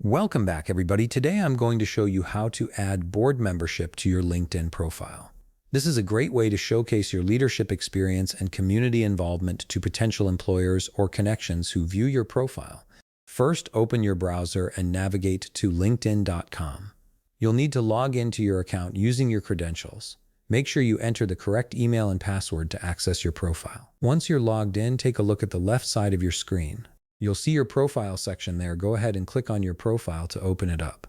Welcome back, everybody. Today I'm going to show you how to add board membership to your LinkedIn profile. This is a great way to showcase your leadership experience and community involvement to potential employers or connections who view your profile. First, open your browser and navigate to linkedin.com. You'll need to log into your account using your credentials. Make sure you enter the correct email and password to access your profile. Once you're logged in, take a look at the left side of your screen. You'll see your profile section there. Go ahead and click on your profile to open it up.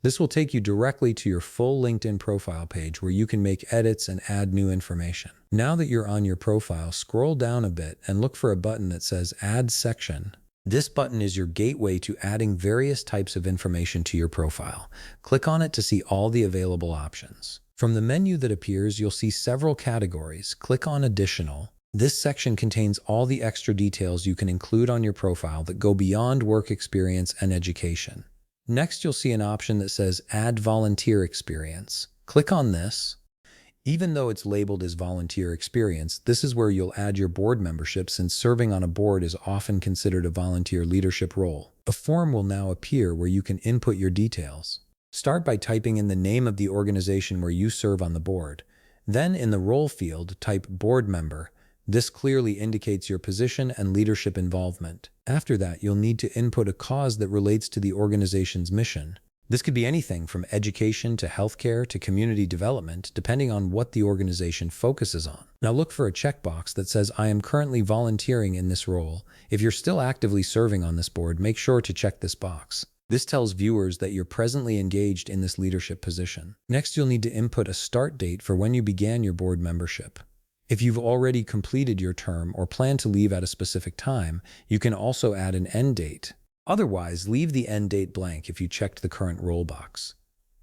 This will take you directly to your full LinkedIn profile page where you can make edits and add new information. Now that you're on your profile, scroll down a bit and look for a button that says Add Section. This button is your gateway to adding various types of information to your profile. Click on it to see all the available options. From the menu that appears, you'll see several categories. Click on Additional. This section contains all the extra details you can include on your profile that go beyond work experience and education. Next, you'll see an option that says Add Volunteer Experience. Click on this. Even though it's labeled as volunteer experience, this is where you'll add your board membership, since serving on a board is often considered a volunteer leadership role. A form will now appear where you can input your details. Start by typing in the name of the organization where you serve on the board. Then in the role field, type Board Member. This clearly indicates your position and leadership involvement. After that, you'll need to input a cause that relates to the organization's mission. This could be anything from education to healthcare to community development, depending on what the organization focuses on. Now look for a checkbox that says, I am currently volunteering in this role. If you're still actively serving on this board, make sure to check this box. This tells viewers that you're presently engaged in this leadership position. Next, you'll need to input a start date for when you began your board membership. If you've already completed your term or plan to leave at a specific time, you can also add an end date. Otherwise, leave the end date blank if you checked the current role box.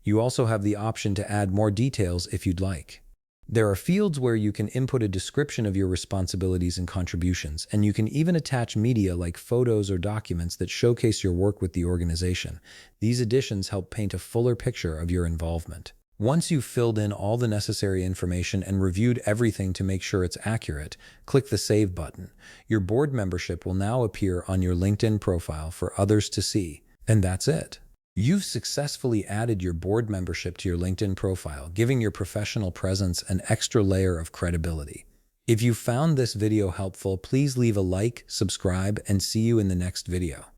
You also have the option to add more details if you'd like. There are fields where you can input a description of your responsibilities and contributions, and you can even attach media like photos or documents that showcase your work with the organization. These additions help paint a fuller picture of your involvement. Once you've filled in all the necessary information and reviewed everything to make sure it's accurate, click the Save button. Your board membership will now appear on your LinkedIn profile for others to see. And that's it. You've successfully added your board membership to your LinkedIn profile, giving your professional presence an extra layer of credibility. If you found this video helpful, please leave a like, subscribe, and see you in the next video.